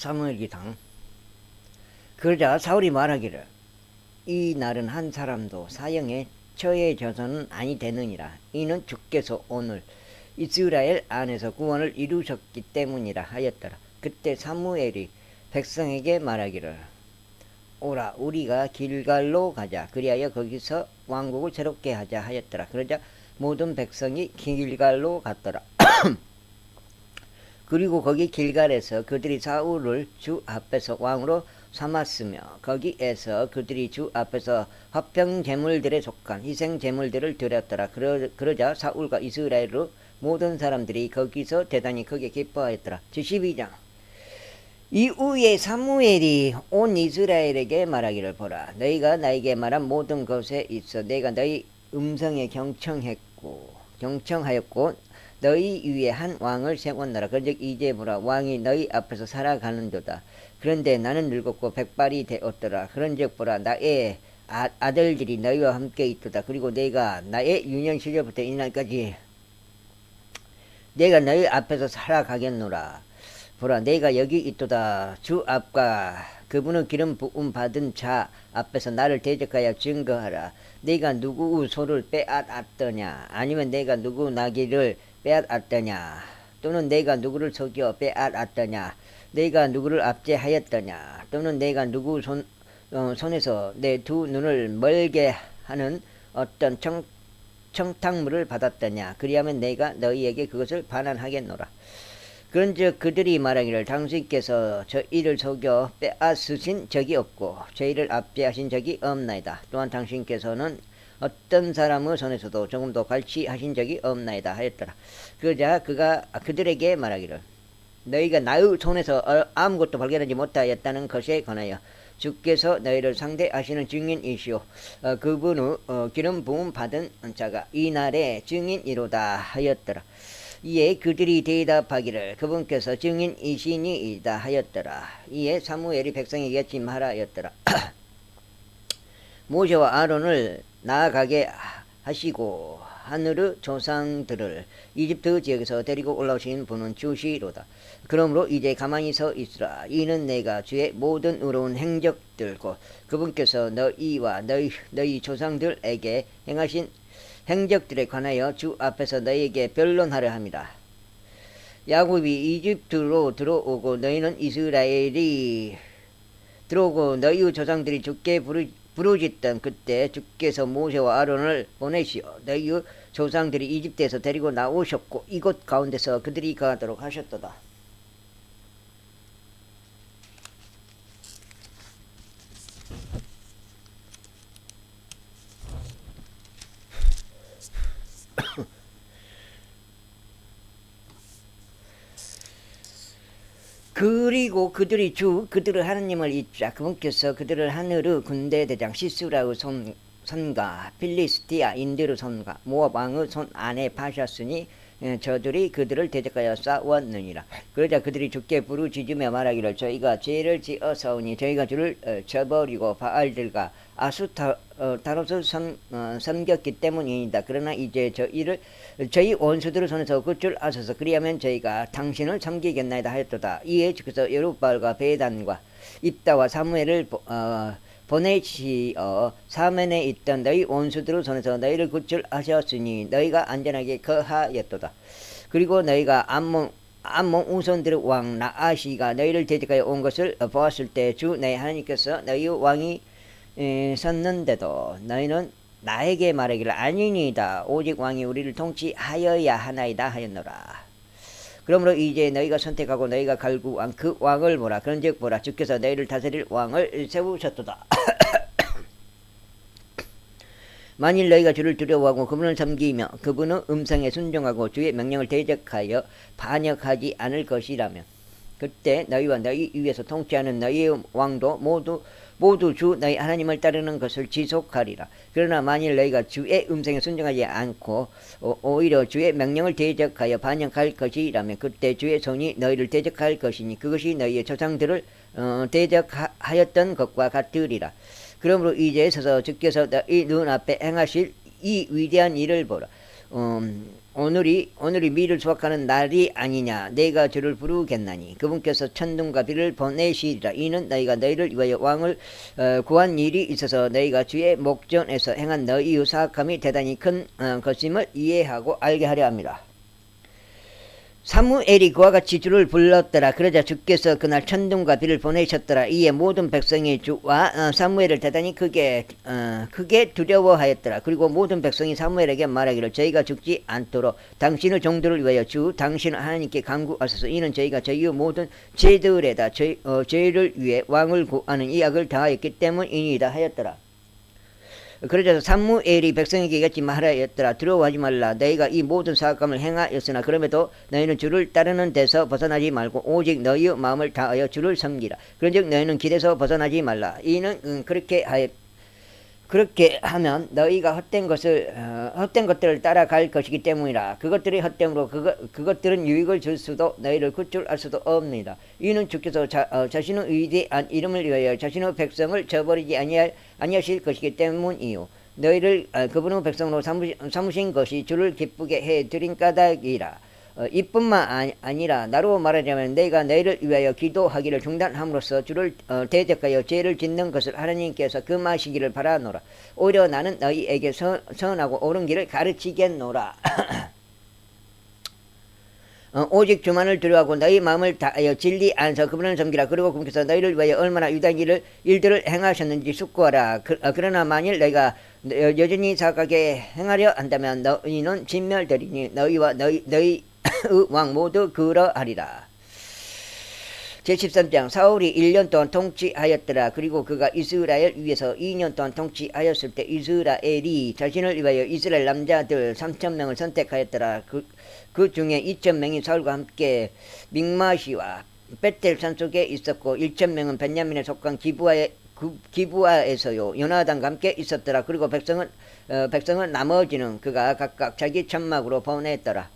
사무엘기상. 그러자 사울이 말하기를 이 날은 한 사람도 사형에 처해져서는 아니 되느니라. 이는 주께서 오늘 이스라엘 안에서 구원을 이루셨기 때문이라 하였더라. 그때 사무엘이 백성에게 말하기를 오라 우리가 길갈로 가자. 그리하여 거기서 왕국을 새롭게 하자 하였더라. 그러자 모든 백성이 길갈로 갔더라. 그리고 거기 길갈에서 그들이 사울을 주 앞에서 왕으로 삼았으며 거기에서 그들이 주 앞에서 화평 제물들에 속한 희생 제물들을 드렸더라. 그러자 사울과 이스라엘의 모든 사람들이 거기서 대단히 크게 기뻐하였더라. 12장. 이후에 사무엘이 온 이스라엘에게 말하기를 보라. 너희가 나에게 말한 모든 것에 있어 내가 너희 음성에 경청하였고 너희 위에 한 왕을 세웠노라. 그런즉 이제 보라 왕이 너희 앞에서 살아가는도다. 그런데 나는 늙었고 백발이 되었더라. 그런즉 보라 나의 아들들이 너희와 함께 있도다. 그리고 내가 나의 유년 시절부터 이 날까지 내가 너희 앞에서 살아가겠노라. 보라 내가 여기 있도다. 주 앞과 그분의 기름 부음 받은 자 앞에서 나를 대적하여 증거하라. 내가 누구 소를 빼앗았더냐 아니면 내가 누구 나귀를 빼앗았더냐 또는 내가 누구를 속여 빼앗았더냐 내가 누구를 압제하였더냐 또는 내가 누구 손에서 내 두 눈을 멀게 하는 어떤 청탁물을 받았더냐. 그리하면 내가 너희에게 그것을 반환하겠노라. 그런즉 그들이 말하기를 당신께서 저희를 속여 빼앗으신 적이 없고 저희를 압제하신 적이 없나이다. 또한 당신께서는 어떤 사람의 손에서도 조금도 갈취하신 적이 없나이다 하였더라. 그러자 그가 그들에게 말하기를 너희가 나의 손에서 아무것도 발견하지 못하였다는 것에 관하여 주께서 너희를 상대하시는 증인이시오. 그분의 기름 부음 받은 자가 이 날의 증인이로다 하였더라. 이에 그들이 대답하기를 그분께서 증인이시니이다 하였더라. 이에 사무엘이 백성에게 찜하라 하였더라. 모세와 아론을 나아가게 하시고 하늘의 조상들을 이집트 지역에서 데리고 올라오신 분은 주시로다. 그러므로 이제 가만히 서 있으라. 이는 내가 주의 모든 의로운 행적들 곧 그분께서 너희와 너희 조상들에게 행하신 행적들에 관하여 주 앞에서 너희에게 변론하려 합니다. 야곱이 이집트로 들어오고 너희는 이스라엘이 들어오고 너희의 조상들이 주께 부르짖던 그때 주께서 모세와 아론을 보내시어 너희의 조상들이 이집트에서 데리고 나오셨고 이곳 가운데서 그들이 가도록 하셨도다. 그리고 그들의 하느님을 잊자. 그분께서 그들을 하늘의 군대 대장 시스라의 손과 필리스티아인들의 손과 모압 왕의 손 안에 파셨으니 저들이 그들을 대적하여 싸웠느니라. 그러자 그들이 주께 부르짖으며 말하기를 저희가 죄를 지어서오니 저희가 주를 저버리고 바알들과 아수타롯을 섬겼기 때문이니다. 그러나 이제 저희 원수들의 손에서 구출 하소서. 그리하면 저희가 당신을 섬기겠나이다 하였도다. 이에 주께서 여룻바알과 베단과 입다와 사무엘을 보내시어 사면에 있던 너희 원수들의 손에서 너희를 구출하셨으니 너희가 안전하게 거하였도다. 그리고 너희가 암몬 우손들의 왕 나아시가 너희를 대적하여 온 것을 보았을 때 주 내 하나님께서 너희의 왕이 섰는데도 너희는 나에게 말하기를 아니니이다. 오직 왕이 우리를 통치하여야 하나이다 하였노라. 그러므로 이제 너희가 선택하고 너희가 갈구한 그 왕을 보라. 그런즉 보라 주께서 너희를 다스릴 왕을 세우셨도다. 만일 너희가 주를 두려워하고 그분을 섬기며 그분의 음성에 순종하고 주의 명령을 대적하여 반역하지 않을 것이라면 그때 너희와 너희 위에서 통치하는 너희의 왕도 모두 주 너희 하나님을 따르는 것을 지속하리라. 그러나 만일 너희가 주의 음성에 순종하지 않고 오히려 주의 명령을 대적하여 반역할 것이라면 그때 주의 손이 너희를 대적할 것이니 그것이 너희의 조상들을 대적하였던 것과 같으리라. 그러므로 이제 서서 주께서 너희 눈앞에 행하실 이 위대한 일을 보라. 오늘이 밀을 수확하는 날이 아니냐. 내가 주를 부르겠나니 그분께서 천둥과 비를 보내시리라. 이는 너희가 너희를 위하여 왕을 구한 일이 있어서 너희가 주의 목전에서 행한 너희의 사악함이 대단히 큰 것임을 이해하고 알게 하려 합니다. 사무엘이 그와 같이 주를 불렀더라. 그러자 주께서 그날 천둥과 비를 보내셨더라. 이에 모든 백성이 주와 사무엘을 대단히 크게 두려워하였더라. 그리고 모든 백성이 사무엘에게 말하기를 저희가 죽지 않도록 당신의 종들을 위하여 주 당신 하나님께 간구하소서. 이는 저희가 저희의 모든 죄들에다 죄를 위해 왕을 구하는 이 악을 다하였기 때문이니이다 하였더라. 그러자 사무엘이 백성에게 이같이 말하였더라. 두려워하지 말라. 너희가 이 모든 사악함을 행하였으나 그럼에도 너희는 주를 따르는 데서 벗어나지 말고 오직 너희의 마음을 다하여 주를 섬기라. 그런즉 너희는 길에서 벗어나지 말라. 이는 그렇게 하면 너희가 헛된 것들을 따라갈 것이기 때문이라. 그것들이 헛됨으로 그것들은 유익을 줄 수도 너희를 구출할 수도 없습니다. 이는 주께서 자신의 위대한 이름을 위하여 자신의 백성을 저버리지 아니하실 것이기 때문이요. 너희를 그분의 백성으로 삼으신 것이 주를 기쁘게 해 드린 까닭이라. 이뿐만 아니라 나로 말하자면 내가 너희를 위하여 기도하기를 중단함으로써 주를 대적하여 죄를 짓는 것을 하나님께서 금하시기를 바라노라. 오히려 나는 너희에게 선하고 옳은 길을 가르치겠노라. 오직 주만을 두려워하고 너희 마음을 다하여 진리 안에서 그분을 섬기라. 그리고 그분께서 너희를 위하여 얼마나 위대한 일들을 행하셨는지 숙고하라. 그러나 만일 너희가 여전히 사악하게 행하려 한다면 너희는 진멸되리니 너희와 너희 왕 모두 그러하리라. 제13장 사울이 1년 동안 통치하였더라. 그리고 그가 이스라엘 위에서 2년 동안 통치하였을 때 이스라엘이 자신을 위하여 이스라엘 남자들 3,000명을 선택하였더라. 그 중에 2,000명이 사울과 함께 믹마시와 베텔 산속에 있었고 1,000명은 벤야민에 속한 기브아에서요 요나단과 함께 있었더라. 그리고 백성은 나머지는 그가 각각 자기 천막으로 보냈더라.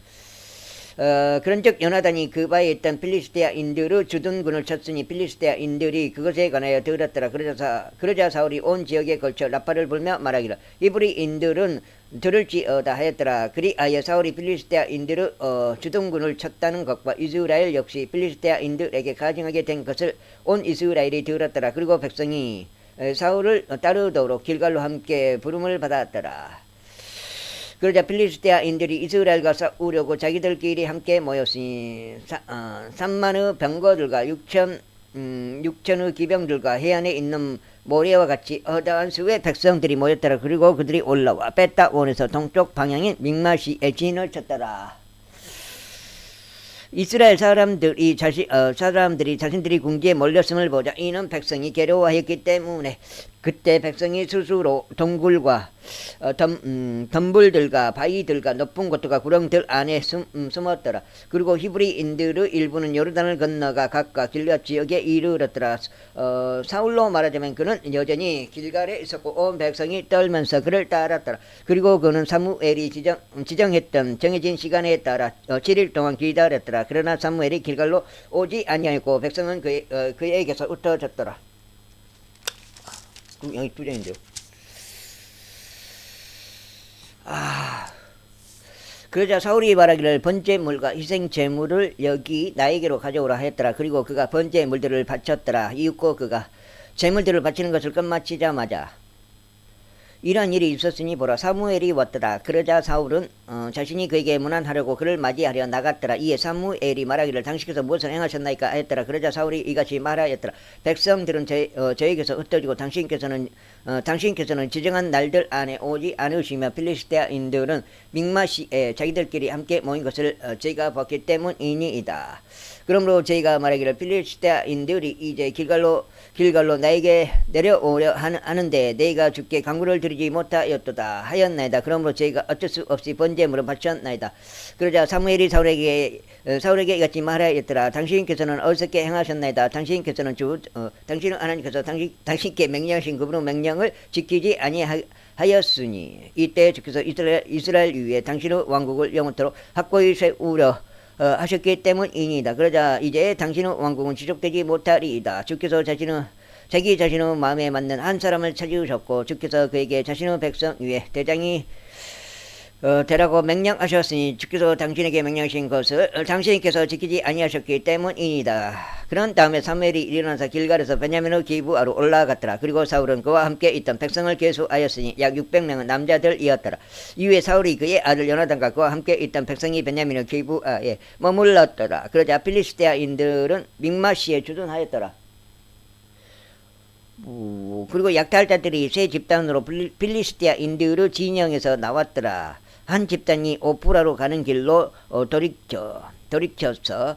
그런즉 요나단이 그 바에 있던 필리스테아인들의 주둔군을 쳤으니 필리스테아인들이 그것에 관하여 들었더라. 그러자 사울이 온 지역에 걸쳐 라파를 불며 말하기를 이브리인들은 들을지어다 하였더라. 그리하여 사울이 필리스테아인들의 주둔군을 쳤다는 것과 이스라엘 역시 필리스테아인들에게 가증하게 된 것을 온 이스라엘이 들었더라. 그리고 백성이 사울을 따르도록 길갈로 함께 부름을 받았더라. 그러자 필리스테아인들이 이스라엘과 싸우려고 자기들끼리 함께 모였으니 3만의 병거들과 6천의 기병들과 해안에 있는 모래와 같이 허다한 수의 백성들이 모였더라. 그리고 그들이 올라와 벳다원에서 동쪽 방향인 믹마시에 진을 쳤더라. 이스라엘 사람들이 자신들이 궁지에 몰렸음을 보자 이는 백성이 괴로워하였기 때문에 그때 백성이 스스로 동굴과 덤불들과 바위들과 높은 곳들과 구렁들 안에 숨었더라. 그리고 히브리인들의 일부는 요르단을 건너가 각각 길앗 지역에 이르렀더라. 사울로 말하자면 그는 여전히 길갈에 있었고 온 백성이 떨면서 그를 따랐더라. 그리고 그는 사무엘이 지정했던 정해진 시간에 따라 7일 동안 기다렸더라. 그러나 사무엘이 길갈로 오지 아니하였고 백성은 그에게서 흩어졌더라. 여기 2장인데요. 그러자 사울이 말하기를 번제물과 희생제물을 여기 나에게로 가져오라 하였더라. 그리고 그가 번제물들을 바쳤더라. 이윽고 그가 제물들을 바치는 것을 끝마치자마자 이러한 일이 있었으니 보라 사무엘이 왔더라. 그러자 사울은 자신이 그에게 문안하려고 그를 맞이하려 나갔더라. 이에 사무엘이 말하기를 당신께서 무엇을 행하셨나이까 하였더라. 그러자 사울이 이같이 말하였더라. 백성들은 저에게서 흩어지고 당신께서는 지정한 날들 안에 오지 않으시며 필리스테아인들은 믹마시에 자기들끼리 함께 모인 것을 제가 봤기 때문이니이다. 그러므로 저희가 말하기를 필리스테아인들이 이제 길갈로 나에게 내려오려 하는데 내가 주께 간구를 드리지 못하였도다 하였나이다. 그러므로 저희가 어쩔 수 없이 번제물을 바쳤나이다. 그러자 사무엘이 사울에게 이같이 말하였더라. 당신께서는 어리석게 행하셨나이다. 당신은 하나님께서 당신께 명령하신 그분의 명령을 지키지 아니하였으니 이때 주께서 이스라엘 위에 당신의 왕국을 영원토록 확고히 세우려 하셨기 때문이니다. 그러자 이제 당신의 왕국은 지속되지 못하리이다. 주께서 자기 자신의 마음에 맞는 한 사람을 찾으셨고 주께서 그에게 자신의 백성 위에 대장이 되라고 명령하셨으니 주께서 당신에게 명령하신 것을 당신께서 지키지 아니하셨기 때문이니다. 그런 다음에 사무엘이 일어나서 길갈에서 베냐민의 기브아로 올라갔더라. 그리고 사울은 그와 함께 있던 백성을 계수하였으니 약 600명은 남자들이었더라. 이후에 사울이 그의 아들 요나단과 그와 함께 있던 백성이 베냐민의 기브아에 머물렀더라. 그러자 필리스테아인들은 믹마시에 주둔하였더라. 그리고 약탈자들이 세 집단으로 필리스테아인들의 진영에서 나왔더라. 한 집단이 오프라로 가는 길로 돌이켜서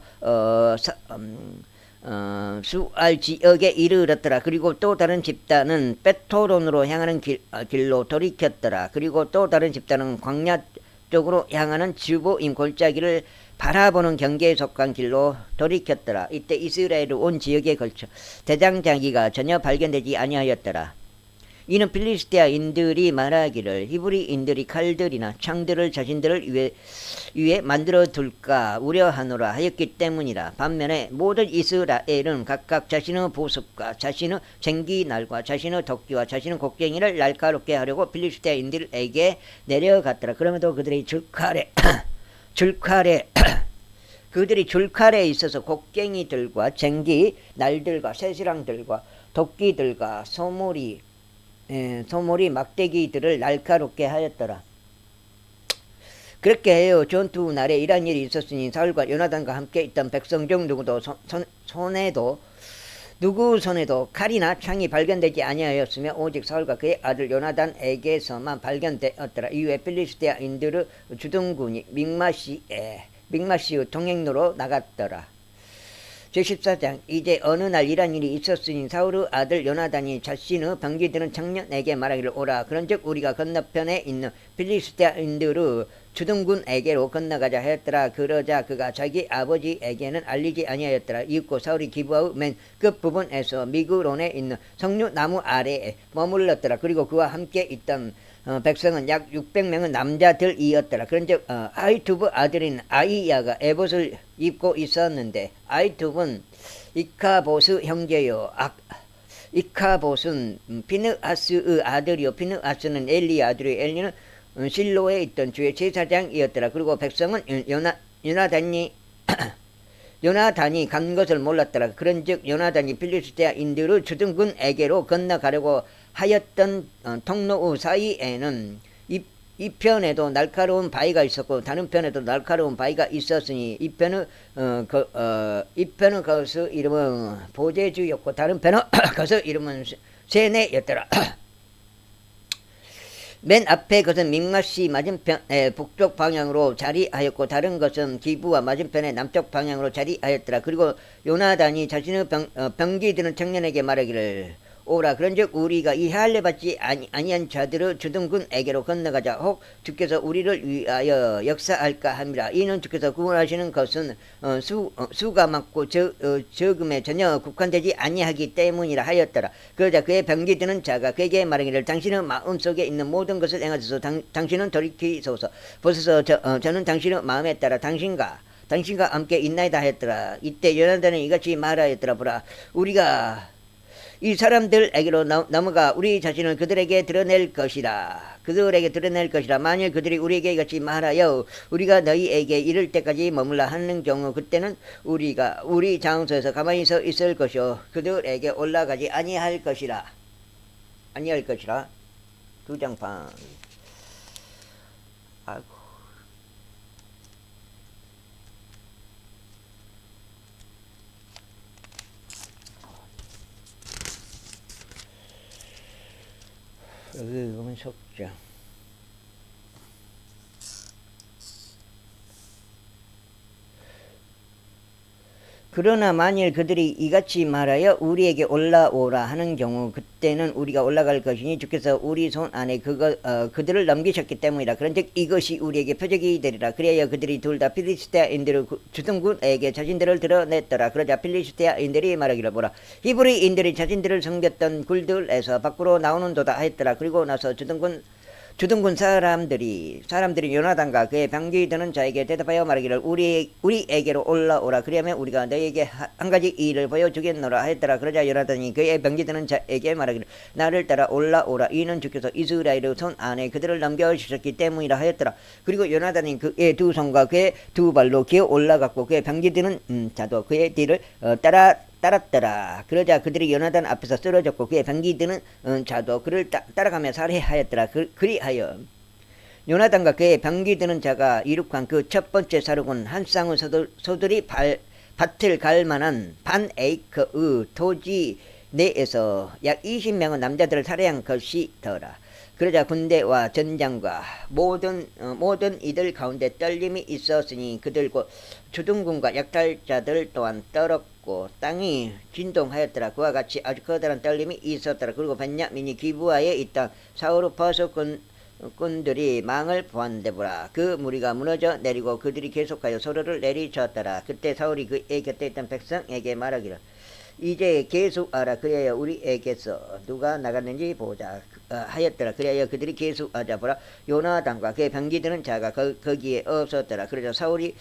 수알 지역에 이르렀더라. 그리고 또 다른 집단은 베토론으로 향하는 길로 돌이켰더라. 그리고 또 다른 집단은 광야 쪽으로 향하는 주보임 골짜기를 바라보는 경계에 속한 길로 돌이켰더라. 이때 이스라엘의 온 지역에 걸쳐 대장장이가 전혀 발견되지 아니하였더라. 이는 필리스테아인들이 말하기를 히브리인들이 칼들이나 창들을 자신들을 위해 만들어 둘까 우려하노라 하였기 때문이라. 반면에 모든 이스라엘은 각각 자신의 보습과 자신의 쟁기날과 자신의 도끼와 자신의 곡괭이를 날카롭게 하려고 필리스테아인들에게 내려갔더라. 그럼에도 그들이 그들이 줄칼에 있어서 곡괭이들과 쟁기 날들과 쇠시랑들과 도끼들과 소몰이 막대기들을 날카롭게 하였더라. 그렇게 해요. 전투 날에 이런 일이 있었으니 사울과 요나단과 함께 있던 백성 중 누구 손에도 칼이나 창이 발견되지 아니하였으며 오직 사울과 그의 아들 요나단에게서만 발견되었더라. 이후에 필리스테아인들의 주둔군이 믹마시의 동행로로 나갔더라. 제14장. 이제 어느 날 이런 일이 있었으니 사울의 아들 요나단이 자신의 병기드는 청년에게 말하기를 오라. 그런즉 우리가 건너편에 있는 필리스테아인들의 주둔군에게로 건너가자 하였더라. 그러자 그가 자기 아버지에게는 알리지 아니하였더라. 이윽고 사울이 기브아의 맨 끝부분에서 미그론에 있는 석류나무 아래에 머물렀더라. 그리고 그와 함께 있던 백성은 약 600명은 남자들이었더라. 그런즉 아히투브 아들인 아이야가 에봇을 입고 있었는데 아히투브는 이카보스 형제요. 이카봇은 피느하스의 아들이요. 피느하스는 엘리의 아들이요. 엘리는 실로에 있던 주의 제사장이었더라. 그리고 백성은 요나단이 간 것을 몰랐더라. 그런즉 요나단이 필리스테아인들의 주둔군에게로 건너가려고 하였던 통로 사이에는 이 편에도 날카로운 바위가 있었고 다른 편에도 날카로운 바위가 있었으니 이 편은 그것의 이름은 보제주였고 다른 편은 그것의 이름은 세네였더라. 맨 앞에 것은 믹마시 맞은편에 북쪽 방향으로 자리하였고 다른 것은 기브와 맞은편에 남쪽 방향으로 자리하였더라. 그리고 요나단이 자신의 병기드는 청년에게 말하기를 오라. 그런즉 우리가 이 할례 받지 아니한 자들의 주둔군에게로 건너가자. 혹 주께서 우리를 위하여 역사할까 함이라. 이는 주께서 구원하시는 것은 수가 많고 적음에 전혀 국한되지 아니하기 때문이라 하였더라. 그러자 그의 병기드는 자가 그에게 말하기를 당신의 마음속에 있는 모든 것을 행하소서. 당신은 돌이키소서. 보소서 저는 당신의 마음에 따라 당신과 함께 있나이다 하였더라. 이때 요나단은 이같이 말하였더라. 보라, 우리가 이 사람들에게로 넘어가 우리 자신을 그들에게 드러낼 것이라. 만일 그들이 우리에게 이같이 말하여 우리가 너희에게 이를 때까지 머물라 하는 경우 그때는 우리가 우리 장소에서 가만히 서 있을 것이요 그들에게 올라가지 아니할 것이라. 2장 반. 아이고. 여기 보면 속장. 그러나 만일 그들이 이같이 말하여 우리에게 올라오라 하는 경우 그때는 우리가 올라갈 것이니 주께서 우리 손 안에 그들을 넘기셨기 때문이라. 그런즉 이것이 우리에게 표적이 되리라. 그래야 그들이 둘 다 필리스테아인들의 주둔군에게 자신들을 드러냈더라. 그러자 필리스테아인들이 말하기를 보라, 히브리인들이 자신들을 섬겼던 굴들에서 밖으로 나오는도다 하였더라. 그리고 나서 주둔군 주둔군 사람들이 요나단과 그의 병기 드는 자에게 대답하여 말하기를 우리에게로 올라오라. 그리하면 우리가 너에게 한 가지 일을 보여주겠노라 하였더라. 그러자 요나단이 그의 병기 드는 자에게 말하기를 나를 따라 올라오라. 이는 주께서 이스라엘의 손 안에 그들을 넘겨주셨기 때문이라 하였더라. 그리고 요나단이 그의 두 손과 그의 두 발로 기어 올라갔고 그의 병기 드는 자도 그의 뒤를 따랐더라. 그러자 그들이 요나단 앞에서 쓰러졌고 그의 병기 드는 자도 그를 따라가며 살해하였더라. 그리하여 요나단과 그의 병기 드는 자가 이룩한 그 첫 번째 사륙은 한 쌍의 소들이 밭을 갈 만한 반 에이커의 토지 내에서 약 20명의 남자들을 살해한 것이더라. 그러자 군대와 전장과 모든 이들 가운데 떨림이 있었으니 그들과 주둔군과 약탈자들 또한 떨었고 땅이 진동하였더라. 그와 같이 아주 커다란 떨림이 있었더라. 그리고 베냐민이 기브아에 있던 사울의 버섯군들이 망을 보았는데보라. 그 무리가 무너져 내리고 그들이 계속하여 서로를 내리쳤더라. 그때 사울이 그의 곁에 있던 백성에게 말하기를 이제 계속하라. 그래야 우리에게서 누가 나갔는지 보자 하였더라. 그래야 그들이 계속하자 보라. 요나단과 그의 병기 드는 자가 거기에 없었더라. 그러자 사울이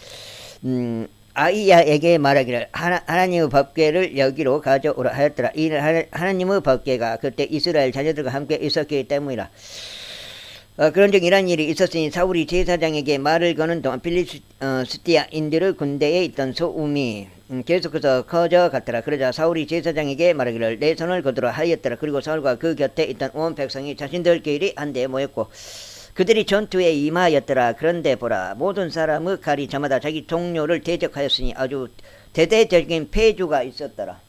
아이야에게 말하기를 하나님의 법궤를 여기로 가져오라 하였더라. 이는 하나님의 법궤가 그때 이스라엘 자녀들과 함께 있었기 때문이라. 그런즉 이런 일이 있었으니 사울이 제사장에게 말을 거는 동안 필리스티아인들의 군대에 있던 소음이 계속해서 커져갔더라. 그러자 사울이 제사장에게 말하기를 내 손을 거두라 하였더라. 그리고 사울과 그 곁에 있던 온 백성이 자신들끼리 한데 모였고 그들이 전투에 임하였더라. 그런데 보라 모든 사람의 칼이 저마다 자기 동료를 대적하였으니 아주 대대적인 패주가 있었더라.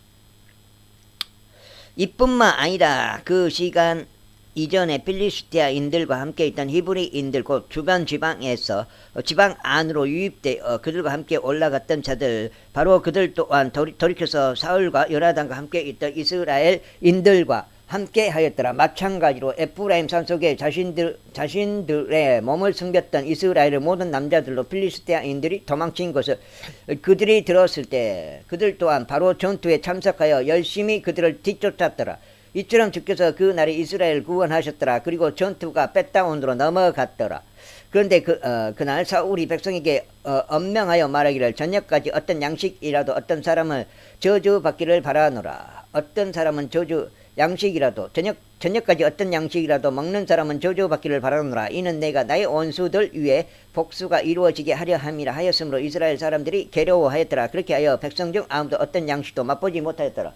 이뿐만 아니라 그 시간 이전에 필리스티아인들과 함께 있던 히브리인들 곧 주변 지방에서 지방 안으로 유입되어 그들과 함께 올라갔던 자들 바로 그들 또한 돌이켜서 사울과 요나단과 함께 있던 이스라엘인들과 함께 하였더라. 마찬가지로 에프라임 산속에 자신들의 몸을 숨겼던 이스라엘의 모든 남자들로 필리스티아인들이 도망친 것을 그들이 들었을 때 그들 또한 바로 전투에 참석하여 열심히 그들을 뒤쫓았더라. 이처럼 주께서 그 날에 이스라엘을 구원하셨더라. 그리고 전투가 벳다운으로 넘어갔더라. 그런데 그날 사울이 백성에게 엄명하여 말하기를 저녁까지 어떤 양식이라도 어떤 사람을 저주받기를 바라노라. 어떤 사람은 양식이라도 저녁까지 어떤 양식이라도 먹는 사람은 저주받기를 바라노라. 이는 내가 나의 원수들 위에 복수가 이루어지게 하려 함이라 하였으므로 이스라엘 사람들이 괴로워하였더라. 그렇게 하여 백성 중 아무도 어떤 양식도 맛보지 못하였더라.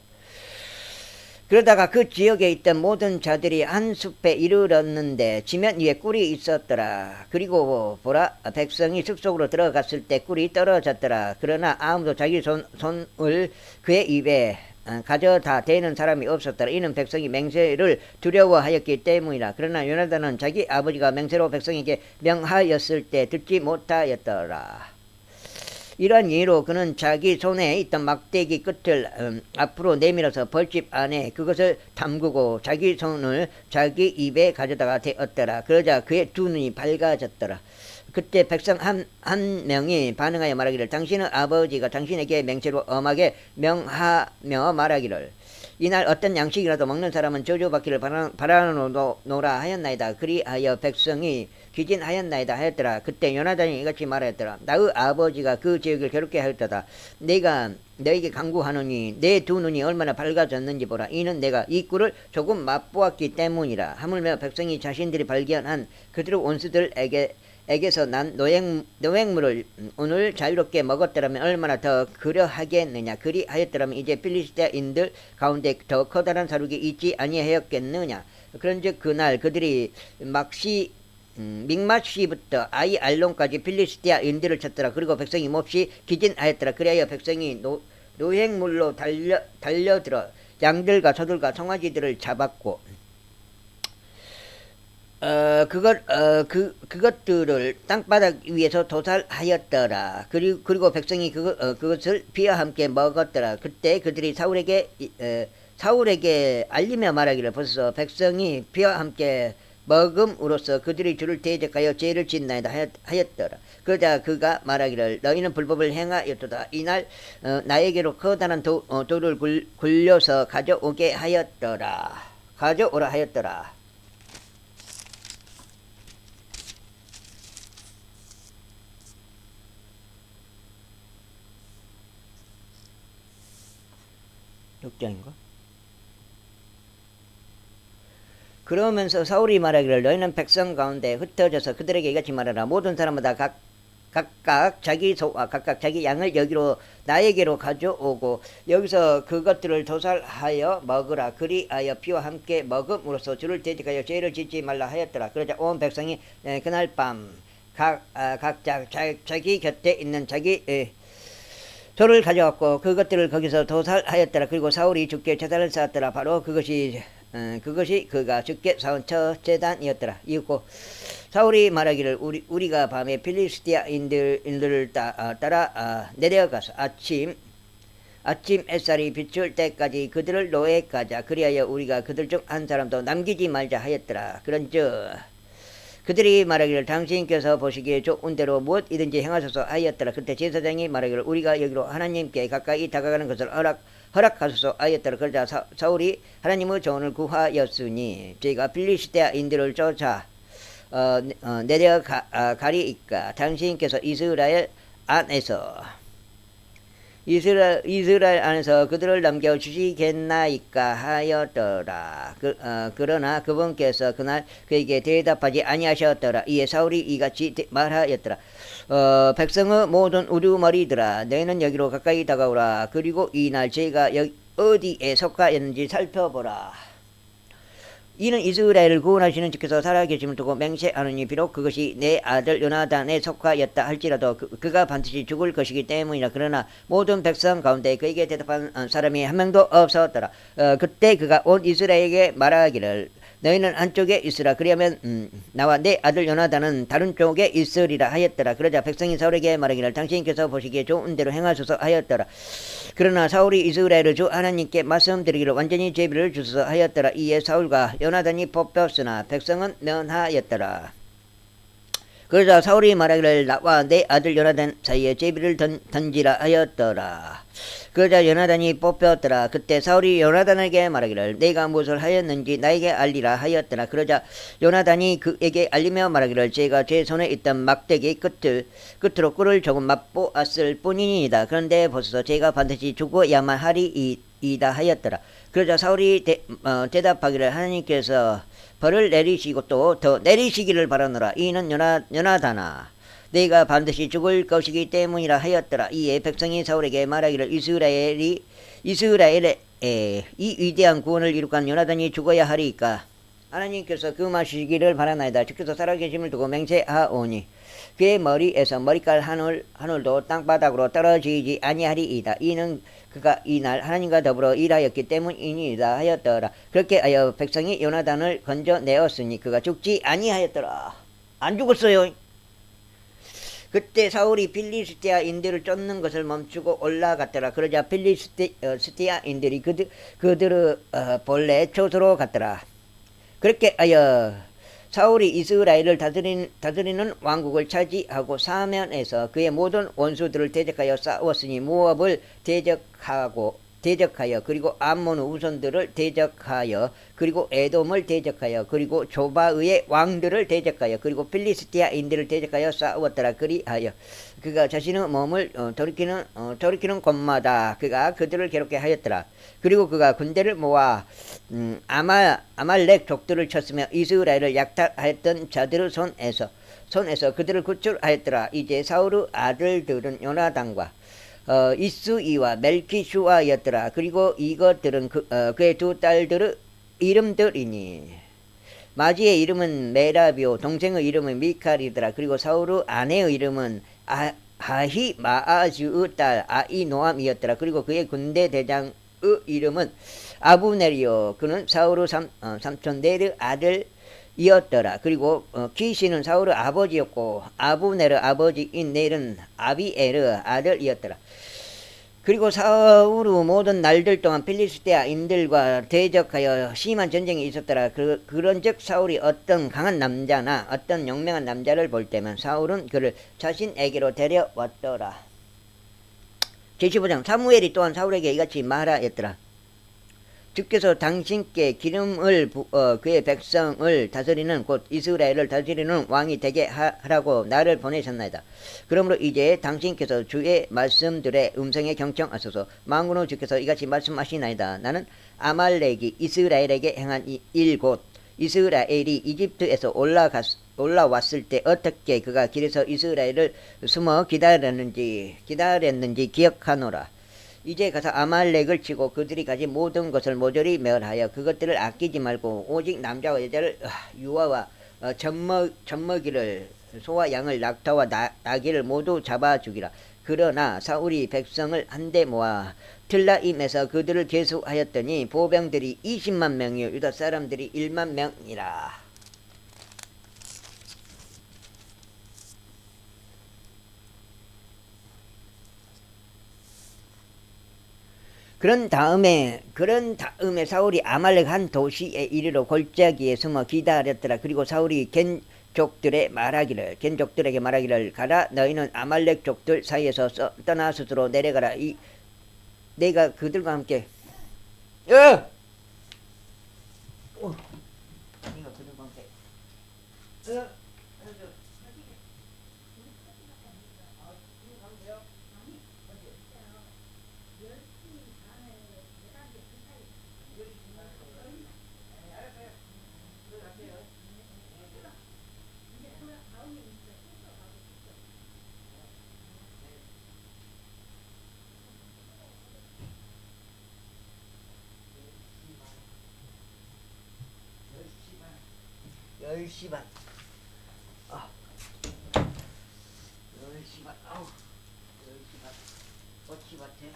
그러다가 그 지역에 있던 모든 자들이 한 숲에 이르렀는데 지면 위에 꿀이 있었더라. 그리고 보라 백성이 숲속으로 들어갔을 때 꿀이 떨어졌더라. 그러나 아무도 자기 손을 그의 입에 가져다 대는 사람이 없었더라. 이는 백성이 맹세를 두려워하였기 때문이라. 그러나 요나단은 자기 아버지가 맹세로 백성에게 명하였을 때 듣지 못하였더라. 이런 이유로 그는 자기 손에 있던 막대기 끝을 앞으로 내밀어서 벌집 안에 그것을 담그고 자기 손을 자기 입에 가져다가 대었더라. 그러자 그의 두 눈이 밝아졌더라. 그때 백성 한 명이 반응하여 말하기를 당신의 아버지가 당신에게 맹세로 엄하게 명하며 말하기를 이날 어떤 양식이라도 먹는 사람은 저주받기를 바라노라 하였나이다. 그리하여 백성이 기진하였나이다 하였더라. 그때 요나단이 이같이 말하였더라. 나의 아버지가 그 지역을 괴롭게 하였도다. 내가 너에게 강구하노니 내 두 눈이 얼마나 밝아졌는지 보라. 이는 내가 이 꿀을 조금 맛보았기 때문이라. 하물며 백성이 자신들이 발견한 그들의 원수들에게서 난 노획물을 오늘 자유롭게 먹었더라면 얼마나 더 그려하겠느냐. 그리하였더라면 이제 필리스티아인들 가운데 더 커다란 사륙이 있지 아니하였겠느냐. 그런즉 그날 그들이 믹마시부터 아이 알론까지 필리스티아인들을 쳤더라. 그리고 백성이 몹시 기진하였더라. 그리하여 백성이 노획물로 달려들어 양들과 소들과 송아지들을 잡았고 그것들을 땅바닥 위에서 도살하였더라. 그리고 백성이 그것을 피와 함께 먹었더라. 그때 그들이 사울에게 알리며 말하기를 벌써 백성이 피와 함께 먹음으로써 그들이 주를 대적하여 죄를 짓나이다 하였더라. 그러자 그가 말하기를 너희는 불법을 행하였도다. 이날 나에게로 커다란 돌을 굴려서 가져오라 하였더라. 6장인가? 그러면서 사울이 말하기를 너희는 백성 가운데 흩어져서 그들에게 이같이 말하라. 모든 사람마다 각각 자기 양을 여기로 나에게로 가져오고 여기서 그것들을 도살하여 먹으라. 그리하여 피와 함께 먹음으로써 주를 대적하여 죄를 짓지 말라 하였더라. 그러자 온 백성이 그날 밤 각자 자기 곁에 있는 자기 돌을 가져왔고 그것들을 거기서 도살하였더라. 그리고 사울이 주께 제단을 쌓았더라. 바로 그것이 그가 주께 쌓은 첫 제단이었더라. 이윽고 사울이 말하기를 우리가 밤에 필리스티아인들을 따라 내려가서 아침 햇살이 비출 때까지 그들을 노예가자. 그리하여 우리가 그들 중 한 사람도 남기지 말자 하였더라. 그런즉 그들이 말하기를 당신께서 보시기에 좋은 대로 무엇이든지 행하소서 하였더라. 그때 제사장이 말하기를 우리가 여기로 하나님께 가까이 다가가는 것을 허락하소서 하였더라. 그러자 사울이 하나님의 조언을 구하였으니 저희가 필리스티아인들을 쫓아 내려가리이까 당신께서 이스라엘 안에서 그들을 남겨주시겠나이까 하였더라. 그러나 그분께서 그날 그에게 대답하지 아니하셨더라. 이에 사울이 이같이 말하였더라. 백성의 모든 우두머리들아 너희는 여기로 가까이 다가오라. 그리고 이날 제가 어디에 속하였는지 살펴보라. 이는 이스라엘을 구원하시는 주께서 살아계심을 두고 맹세하느니 비록 그것이 내 아들 요나단에 속하였다 할지라도 그가 반드시 죽을 것이기 때문이라. 그러나 모든 백성 가운데 그에게 대답한 사람이 한 명도 없었더라. 그때 그가 온 이스라엘에게 말하기를 너희는 한쪽에 있으라. 그리하면 나와 내 아들 요나단은 다른 쪽에 있으리라 하였더라. 그러자 백성이 사울에게 말하기를 당신께서 보시기에 좋은 대로 행하소서 하였더라. 그러나 사울이 이스라엘을 주 하나님께 말씀드리기를 완전히 제비를 주소서 하였더라. 이에 사울과 요나단이 뽑혔으나 백성은 면하였더라. 그러자 사울이 말하기를 나와 내 아들 요나단 사이에 제비를 던지라 하였더라. 그러자 요나단이 뽑혔더라. 그때 사울이 요나단에게 말하기를 내가 무엇을 하였는지 나에게 알리라 하였더라. 그러자 요나단이 그에게 알리며 말하기를 제가 제 손에 있던 막대기 끝으로 꿀을 조금 맛보았을 뿐이니이다. 그런데 보소서 제가 반드시 죽어야만 하리이다 하였더라. 그러자 사울이 대답하기를 하나님께서 벌을 내리시고 또 더 내리시기를 바라노라. 이는 요나단아 내가 반드시 죽을 것이기 때문이라 하였더라. 이에 백성이 사울에게 말하기를 이스라엘에 이 위대한 구원을 이룩한 요나단이 죽어야 하리이까 하나님께서 금하시기를 바라나이다. 주께서 살아계심을 두고 맹세하오니 그의 머리에서 머리칼 하늘도 땅바닥으로 떨어지지 아니하리이다. 이는 그가 이날 하나님과 더불어 일하였기 때문이니이다 하였더라. 그렇게 하여 백성이 요나단을 건져내었으니 그가 죽지 아니하였더라. 안 죽었어요. 그때 사울이 필리스티아인들을 쫓는 것을 멈추고 올라갔더라. 그러자 필리스티아인들이 그들을 본래 쫓으러 갔더라. 그렇게 하여 사울이 이스라엘을 다스리는 왕국을 차지하고 사면에서 그의 모든 원수들을 대적하여 싸웠으니 모압을 대적하여 그리고 암몬 우선들을 대적하여 그리고 에돔을 대적하여 그리고 조바의 왕들을 대적하여 그리고 필리스티아인들을 대적하여 싸웠더라. 그리하여 그가 자신의 몸을 돌이키는 곳마다 그가 그들을 괴롭게 하였더라. 그리고 그가 군대를 모아 아말렉 족들을 쳤으며 이스라엘을 약탈하였던 자들의 손에서 그들을 구출하였더라. 이제 사울의 아들들은 요나단과 이스이와 멜키슈아였더라. 그리고 이것들은 그의 두 딸들의 이름들이니 마지의 이름은 메라비오 동생의 이름은 미칼이더라. 그리고 사울의 아내의 이름은 아히마아즈의 딸 아이노암이었더라. 그리고 그의 군대 대장의 이름은 아브넬이요 그는 사울의 삼촌 넬의 아들이었더라. 그리고 키시는 사울의 아버지였고 아브넬의 아버지인 넬은 아비엘의 아들이었더라. 그리고 사울의 모든 날들 동안 필리스티아인들과 대적하여 심한 전쟁이 있었더라. 그런즉 사울이 어떤 강한 남자나 어떤 용맹한 남자를 볼 때면 사울은 그를 자신에게로 데려왔더라. 제15장 사무엘이 또한 사울에게 이같이 말하였더라. 주께서 당신께 기름을 그의 백성을 다스리는 곧 이스라엘을 다스리는 왕이 되게 하라고 나를 보내셨나이다. 그러므로 이제 당신께서 주의 말씀들의 음성에 경청하소서. 만군의 주께서 이같이 말씀하시나이다. 나는 아말렉이 이스라엘에게 행한 일 곧 이스라엘이 이집트에서 올라왔을 때 어떻게 그가 길에서 이스라엘을 숨어 기다렸는지 기억하노라. 이제 가서 아말렉을 치고 그들이 가진 모든 것을 모조리 멸하여 그것들을 아끼지 말고 오직 남자와 여자를 유아와 젖먹이를 소와 양을 낙타와 나귀를 모두 잡아 죽이라. 그러나 사울이 백성을 한데 모아 틀라임에서 그들을 계수하였더니 보병들이 20만 명이요 유다 사람들이 1만 명이라. 그런 다음에 사울이 아말렉 한 도시에 이르러 골짜기에 숨어 기다렸더라. 그리고 사울이 겐족들에게 말하기를 가라. 너희는 아말렉 족들 사이에서 떠나 스스로 내려가라. 내가 그들과 함께 내가 그들과 함께 열시 반. 10시 반. 아우. 10시 반. 꽃이 밭에.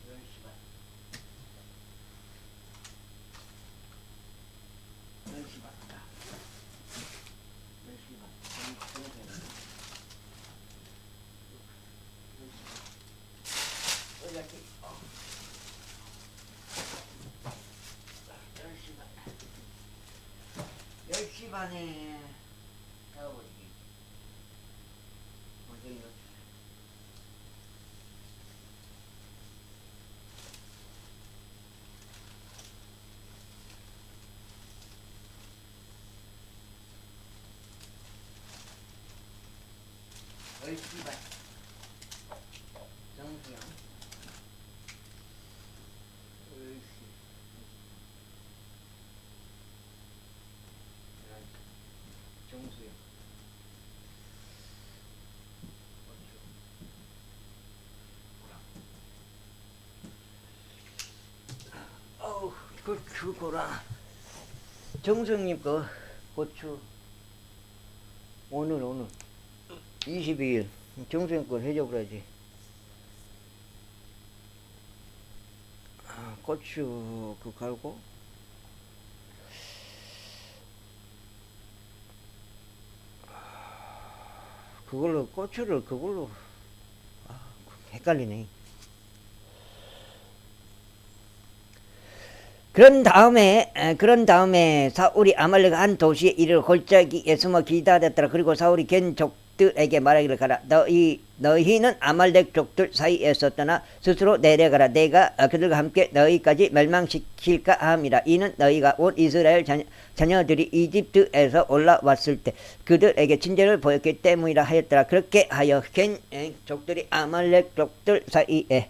10시 반. 10시 반. 10시 반. 여기 10시 반에 가버리기. 열시 반. 정수영. 정수영. 어우, 고추고라. 정수님 거 고추. 오늘 22일 정수님 거 해줘 그러지. 고추 갈고 고추를 그걸로 헷갈리네. 그런 다음에 사울이 아말렉 한 도시에 이르러 골짜기에 숨어 기다렸더라. 그리고 사울이 겐족들에게 말하기를 가라. 너희는 아말렉 족들 사이에서 떠나 스스로 내려가라. 내가 그들과 함께 너희까지 멸망시킬까 함이라. 이는 너희가 온 이스라엘 자녀들이 이집트에서 올라왔을 때 그들에게 친절을 보였기 때문이라 하였더라. 그렇게 하여 겐족들이 아말렉 족들 사이에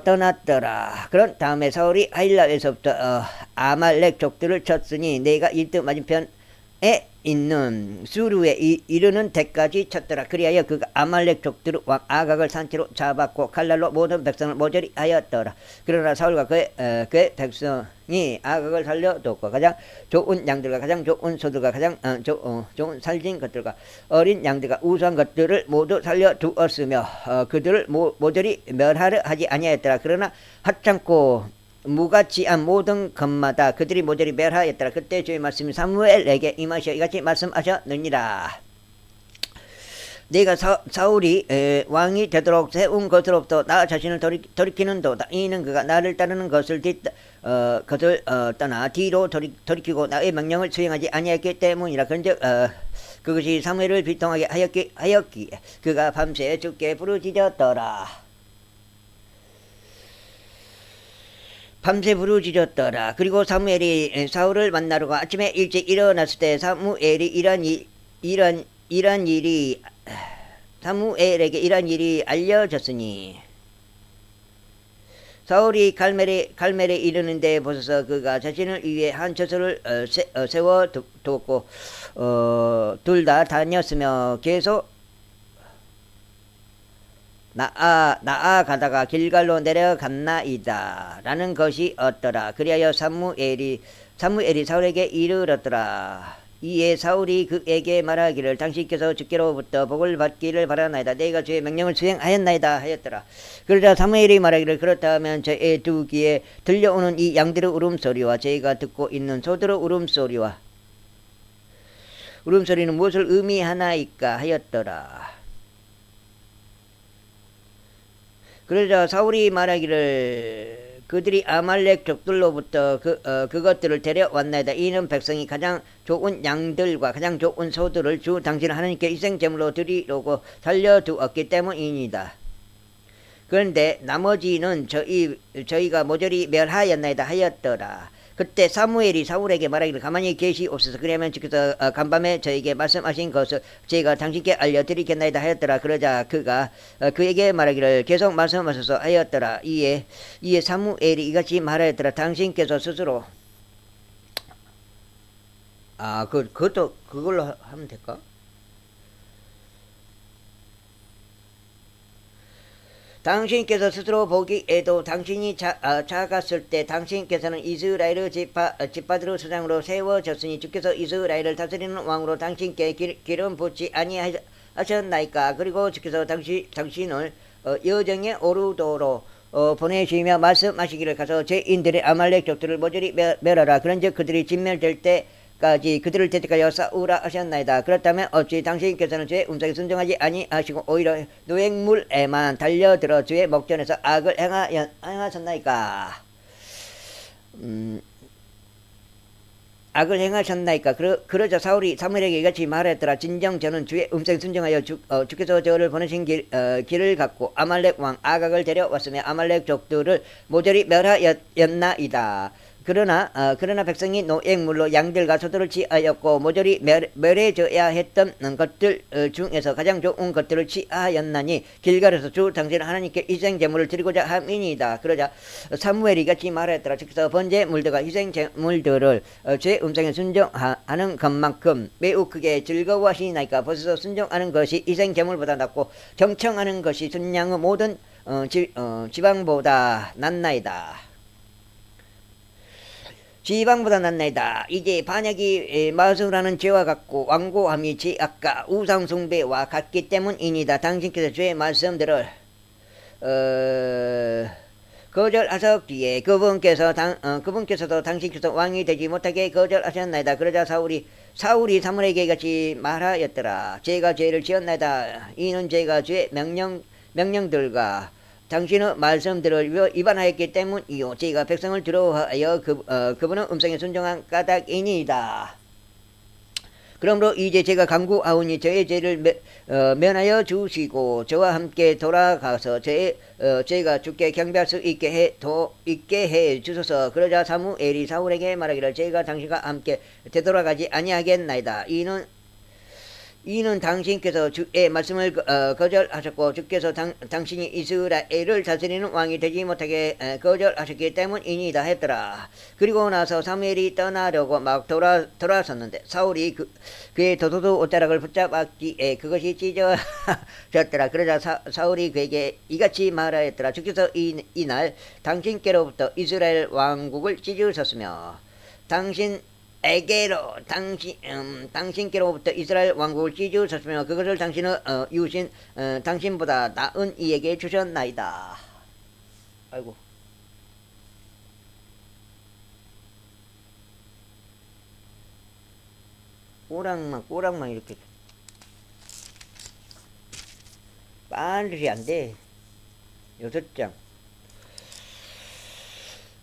떠났더라. 그런 다음에 사울이 하일라에서부터 아말렉 족들을 쳤으니 내가 일드 맞은편에 있는 수르에 이르는 데까지 쳤더라. 그리하여 그가 아말렉 족들을 왕 아각을 산채로 잡았고 칼날로 모든 백성을 모조리 하였더라. 그러나 사울과 그의 백성이 아각을 살려두었고 가장 좋은 양들과 가장 좋은 소들과 가장 좋은 살진 것들과 어린 양들과 우수한 것들을 모두 살려두었으며 그들을 모조리 멸하려 하지 아니하였더라. 그러나 하찮고 무가치한 모든 것마다 그들이 모조리 멸하였더라. 그때 주의 말씀이 사무엘에게 임하시어 이같이 말씀하셨느니라. 내가 사울이 왕이 되도록 세운 것으로부터 나 자신을 돌이키는도다. 이는 그가 나를 따르는 것을 떠나 뒤로 돌이키고 나의 명령을 수행하지 아니했기 때문이라. 그런즉 그것이 사무엘을 비통하게 하였기에 그가 밤새 주께 부르짖었더라. 밤새 부르짖었더라. 그리고 사무엘이 사울을 만나러 가 아침에 일찍 일어났을 때 사무엘이 이런 일이 사무엘에게 이런 일이 알려졌으니 사울이 갈멜에 이르는데 보소서 그가 자신을 위해 한 처소를 세워두었고 둘 다 다녔으며 계속 나아가다가 길갈로 내려갔나이다 라는 것이 없더라. 그리하여 사무엘이 사울에게 이르렀더라. 이에 사울이 그에게 말하기를 당신께서 주께로부터 복을 받기를 바라나이다. 내가 주의 명령을 수행하였나이다 하였더라. 그러자 사무엘이 말하기를 그렇다면 저의 두 귀에 들려오는 이 양들의 울음소리와 저희가 듣고 있는 소들의 울음소리는 무엇을 의미하나이까 하였더라. 그러자 사울이 말하기를 그들이 아말렉 족들로부터 그것들을 데려왔나이다. 이는 백성이 가장 좋은 양들과 가장 좋은 소들을 주 당신 하나님께 희생제물로 드리려고 살려두었기 때문이니다. 그런데 나머지는 저희가 모조리 멸하였나이다 하였더라. 그때 사무엘이 사울에게 말하기를 가만히 계시옵소서. 그러면 주께서 간밤에 저에게 말씀하신 것을 제가 당신께 알려드리겠나이다 하였더라. 그러자 그가 그에게 말하기를 계속 말씀하소서 하였더라. 이에 사무엘이 이같이 말하였더라. 당신께서 스스로 그걸로 하면 될까? 당신께서 스스로 보기에도 당신이 작았을 때 당신께서는 이스라엘의 집파들의 수장으로 세워졌으니 주께서 이스라엘을 다스리는 왕으로 당신께 기름 붓지 아니하셨나이까. 그리고 주께서 당신을 여정에 오르도록 보내시며 말씀하시기를 가서 죄인들의 아말렉 족들을 모조리 멸하라. 그런즉 그들이 진멸될 때까지 그들을 대적하여 싸우라 하셨나이다. 그렇다면 어찌 당신께서는 주의 음성에 순종하지 아니하시고 오히려 노획물에만 달려들어 주의 목전에서 악을 행하셨나이까. 악을 행하셨나이까. 그러자 사울이 사무엘에게 이같이 말했더라. 진정 저는 주의 음성에 순종하여 주께서 저를 보내신 길을 갖고 아말렉 왕 아각을 데려왔으며 아말렉 족들을 모조리 멸하였나이다. 그러나 백성이 노획물로 양들과 소들을 취하였고 모조리 멸해져야 했던 것들 중에서 가장 좋은 것들을 취하였나니 길갈에서 주 당신 하나님께 희생제물을 드리고자 함이니이다. 그러자 사무엘이 이같이 말했더라. 주께서 번제물들과 희생제물들을 주의 음성에 순종하는 것만큼 매우 크게 즐거워하시나이까. 벌써 순종하는 것이 희생제물보다 낫고 경청하는 것이 순양의 모든 지방보다 낫나이다. 지방보다 낫나이다. 이제 반역이 마술하는 죄와 같고 완고함이 죄악과 우상숭배와 같기 때문이니다. 당신께서 주의 말씀들을 거절하셨기에 그분께서도 당신께서 왕이 되지 못하게 거절하셨나이다. 그러자 사울이 사무엘에게 같이 말하였더라. 제가 죄를 지었나이다. 이는 제가 주의 명령들과 당신의 말씀들을 위반하였기 때문이요 제가 백성을 두려워하여 그분의 음성에 순종한 까닭이니이다. 그러므로 이제 제가 간구하오니 저의 죄를 면하여 주시고 저와 함께 돌아가서 제가 주께 경배할 수 있게 해 주소서. 그러자 사무엘이 사울에게 말하기를 제가 당신과 함께 되돌아가지 아니하겠나이다. 이는 당신께서 주의 말씀을 거절하셨고 주께서 당신이 이스라엘을 다스리는 왕이 되지 못하게 거절하셨기 때문이니다 했더라. 그리고 나서 사무엘이 떠나려고 막 돌아섰는데 사울이 그의 도도도 옷자락을 붙잡았기에 그것이 찢어졌더라. 그러자 사울이 그에게 이같이 말하였더라. 주께서 이날 당신께로부터 이스라엘 왕국을 찢으셨으며 당신께로부터 이스라엘 왕국을 찢으셨으며 그것을 당신의 이웃인 당신보다 나은 이에게 주셨나이다. 아이고. 꼬랑만 이렇게 반드시 안 돼. 6장.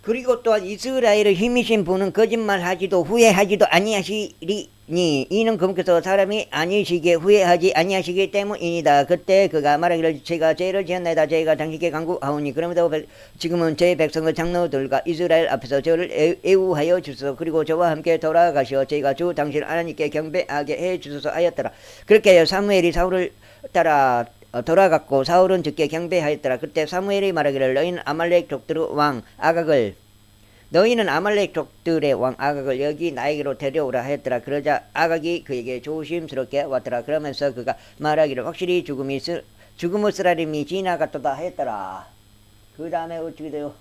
그리고 또한 이스라엘의 힘이신 분은 거짓말하지도 후회하지도 아니하시리니 이는 그분께서 사람이 아니시기에 후회하지 아니하시기 때문이니다. 그때 그가 말하기를 제가 죄를 지었나이다. 제가 당신께 간구하오니 그럼에도 지금은 제 백성의 장로들과 이스라엘 앞에서 저를 애우하여 주소서. 그리고 저와 함께 돌아가시어 제가 주 당신 하나님께 경배하게 해 주소서 하였더라. 그렇게 하여 사무엘이 사울을 따라 돌아갔고 사울은 즉게 경배하였더라. 그때 사무엘이 말하기를 너희는 아말렉 족들의 왕 아각을 너희는 아말렉 족들의 왕 아각을 여기 나에게로 데려오라 하였더라. 그러자 아각이 그에게 조심스럽게 왔더라. 그러면서 그가 말하기를 확실히 죽음의 쓰라림이 지나갔도다 하였더라. 그 다음에 어떻게 돼요?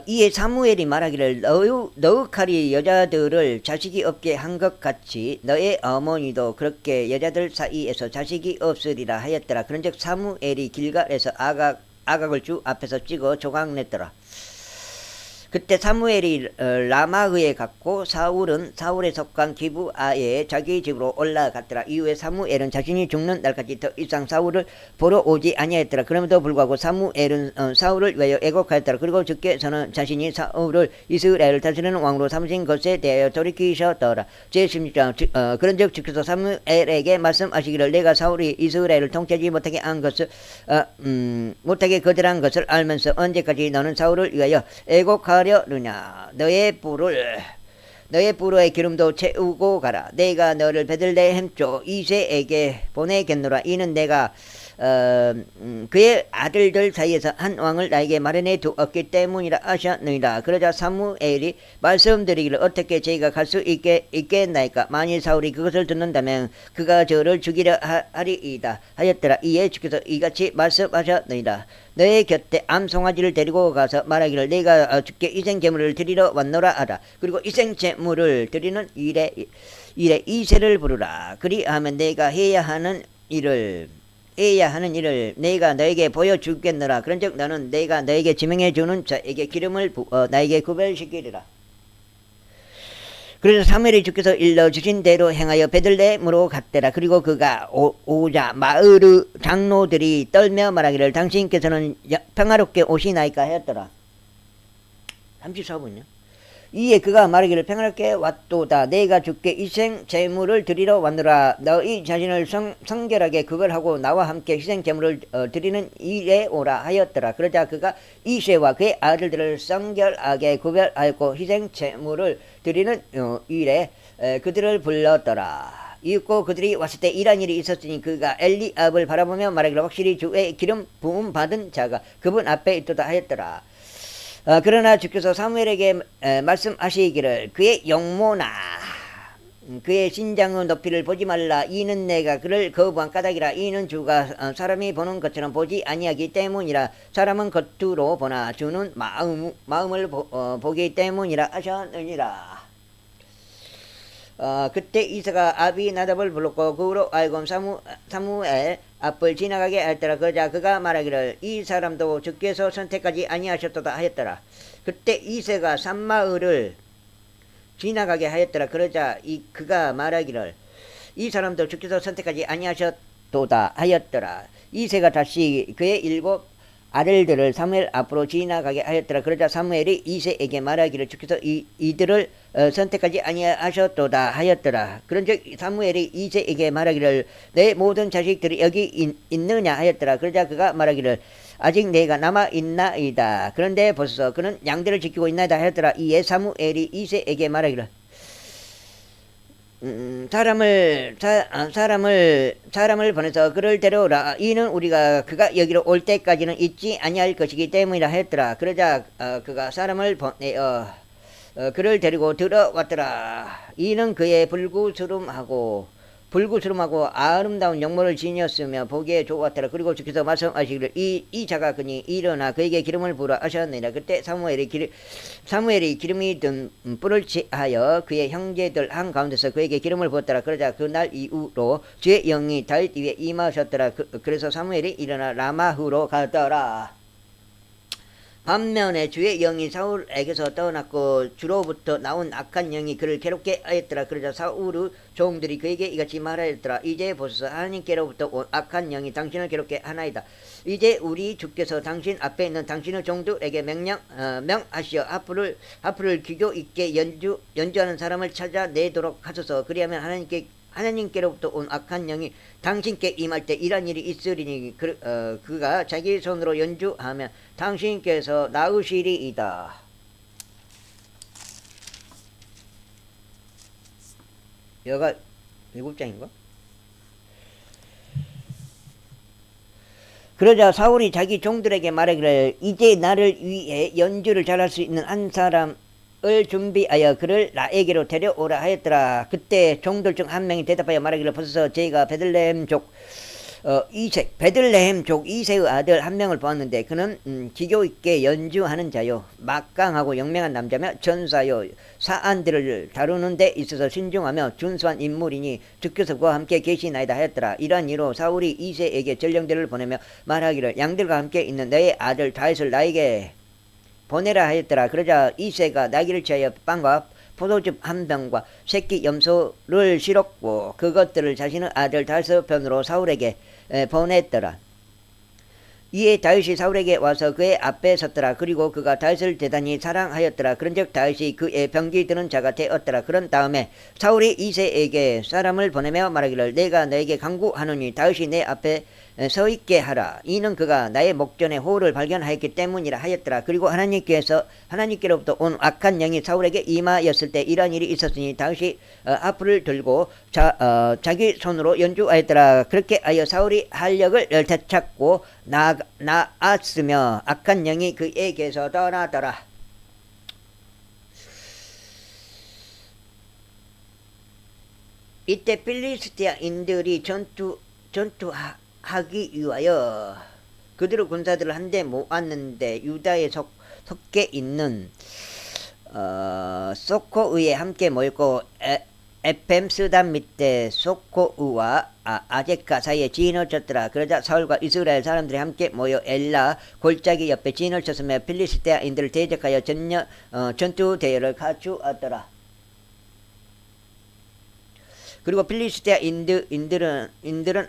이에 사무엘이 말하기를 너의 칼이 여자들을 자식이 없게 한 것 같이 너의 어머니도 그렇게 여자들 사이에서 자식이 없으리라 하였더라. 그런즉 사무엘이 길갈에서 아각을 주 앞에서 찍어 조각냈더라. 그때 사무엘이 라마흐에 갔고 사울은 사울에 속한 기브아에 자기 집으로 올라갔더라. 이후에 사무엘은 자신이 죽는 날까지 더 이상 사울을 보러 오지 아니하였더라. 그럼에도 불구하고 사무엘은 사울을 위하여 애곡하였더라. 그리고 주께서는 자신이 사울을 이스라엘을 다스리는 왕으로 삼으신 것에 대하여 돌이키셨더라. 제16장 그런즉 주께서 사무엘에게 말씀하시기를 내가 사울이 이스라엘을 통치하지 못하게 한 것을 못하게 거절한 것을 알면서 언제까지 너는 사울을 위하여 애곡하려느냐. 너의 뿔에 기름도 채우고 가라. 내가 너를 베들레헴 쪽 이새에게 보내겠노라. 이는 내가 그의 아들들 사이에서 한 왕을 나에게 마련해 두었기 때문이라 하셨느니라. 그러자 사무엘이 말씀드리기를 어떻게 저희가 갈 수 있겠나이까. 만일 사울이 그것을 듣는다면 그가 저를 죽이려 하리이다 하였더라. 이에 주께서 이같이 말씀하셨느니라. 너의 곁에 암송아지를 데리고 가서 말하기를 내가 주께 희생제물을 드리러 왔노라 하라. 그리고 희생제물을 드리는 일에 이새를 부르라. 그리하면 내가 해야 하는 일을 내가 너에게 보여주겠노라. 그런즉 너는 내가 너에게 지명해 주는 자에게 기름을 부어 나에게 구별시키리라. 그래서 사무엘이 주께서 일러주신 대로 행하여 베들레헴으로 갔더라. 그리고 그가 오자 마을의 장로들이 떨며 말하기를 당신께서는 평화롭게 오시나이까 하였더라. 34분요. 이에 그가 말하기를 평화롭게 왔도다. 내가 주께 희생 제물을 드리러 왔노라. 너희 자신을 성결하게 그걸 하고 나와 함께 희생 제물을 드리는 일에 오라 하였더라. 그러자 그가 이새와 그의 아들들을 성결하게 구별하였고 희생 제물을 드리는 일에 그들을 불렀더라. 이윽고 그들이 왔을 때 이런 일이 있었으니 그가 엘리압을 바라보며 말하기를 확실히 주의 기름 부음 받은 자가 그분 앞에 있도다 하였더라. 그러나 주께서 사무엘에게 말씀하시기를 그의 용모나 그의 신장의 높이를 보지 말라. 이는 내가 그를 거부한 까닭이라. 이는 주가 사람이 보는 것처럼 보지 아니하기 때문이라. 사람은 겉으로 보나 주는 마음을 보기 때문이라 하셨느니라. 그때 이사가 아비나답을 불렀고 그로 알고 사무엘 앞을 지나가게 하였더라. 그러자 그가 말하기를 이 사람도 주께서 선택하지 아니하셨도다 하였더라. 그때 이새가 산마을을 지나가게 하였더라. 그러자 그가 말하기를 이 사람도 주께서 선택하지 아니하셨도다 하였더라. 이새가 다시 그의 7 아들들을 사무엘 앞으로 지나가게 하였더라. 그러자 사무엘이 이새에게 말하기를 주께서 이들을 선택하지 아니하셨도다 하였더라. 그런즉 사무엘이 이새에게 말하기를 내 모든 자식들이 여기 있느냐 하였더라. 그러자 그가 말하기를 아직 내가 남아 있나이다. 그런데 보소서 그는 양들을 지키고 있나이다 하였더라. 이에 사무엘이 이새에게 말하기를 사람을 보내서 그를 데려오라. 이는 그가 여기로 올 때까지는 잊지 아니할 것이기 때문이라 하였더라. 그러자 그가 사람을 보내어 그를 데리고 들어왔더라. 이는 그의 불구스름하고 아름다운 용모를 지녔으며 보기에 좋았더라. 그리고 주께서 말씀하시기를 이 자가 그니 일어나 그에게 기름을 부으라 하셨느니라. 그때 사무엘이 기름이 든 뿔을 취하여 그의 형제들 한가운데서 그에게 기름을 부었더라. 그러자 그날 이후로 주의 영이 다윗 위에 임하셨더라. 그래서 사무엘이 일어나 라마흐로 가더라. 반면에 주의 영이 사울에게서 떠났고 주로부터 나온 악한 영이 그를 괴롭게 하였더라. 그러자 사울의 종들이 그에게 이같이 말하였더라. 이제 보소서, 하나님께로부터 온 악한 영이 당신을 괴롭게 하나이다. 이제 우리 주께서 당신 앞에 있는 당신의 종들에게 명하시어 하프를 기교 있게 연주하는 사람을 찾아내도록 하소서. 그리하면 하나님께로부터 온 악한 영이 당신께 임할 때 이런 일이 있으리니 그가 자기 손으로 연주하면 당신께서 나으시리이다. 여가 7장인가? 그러자 사울이 자기 종들에게 말하기를 이제 나를 위해 연주를 잘할 수 있는 한 사람을 준비하여 그를 나에게로 데려오라 하였더라. 그때 종들 중 한 명이 대답하여 말하기를 보소서, 저희가 베들레헴 족 이세의 아들 한 명을 보았는데 그는 기교 있게 연주하는 자요, 막강하고 영명한 남자며 전사요, 사안들을 다루는 데 있어서 신중하며 준수한 인물이니 주께서 그와 함께 계시나이다 하였더라. 이러한 이로 사울이 이세에게 전령들을 보내며 말하기를 양들과 함께 있는 너의 아들 다윗을 나에게 보내라 하였더라. 그러자 이세가 나귀를 취하여 빵과 포도즙 한 병과 새끼 염소를 실었고 그것들을 자신의 아들 다윗의 편으로 사울에게 보냈더라. 이에 다윗이 사울에게 와서 그의 앞에 섰더라. 그리고 그가 다윗을 대단히 사랑하였더라. 그런즉 다윗이 그의 병기 드는 자가 되었더라. 그런 다음에 사울이 이새에게 사람을 보내며 말하기를 내가 너에게 간구하노니 다윗이 내 앞에 서 있게 하라. 이는 그가 나의 목전에 호를 발견하였기 때문이라 하였더라. 그리고 하나님께로부터 온 악한 영이 사울에게 임하였을 때 이러한 일이 있었으니 다윗이 하프를 들고 자기 손으로 연주하였더라. 그렇게 하여 사울이 활력을 되찾고 나았으며 악한 영이 그에게서 떠나더라. 이때 필리스티아인들이 전투하기 위하여 그들의 군사들을 한데 모았는데 유다에 속해 있는 소코의에 함께 모였고 에펜스단 밑에 소코의와 아제카 사이에 진을 쳤더라. 그러자 사울과 이스라엘 사람들이 함께 모여 엘라 골짜기 옆에 진을 쳤으며 필리스티아인들을 대적하여 전투 대열을 갖추었더라. 그리고 필리스티아인들은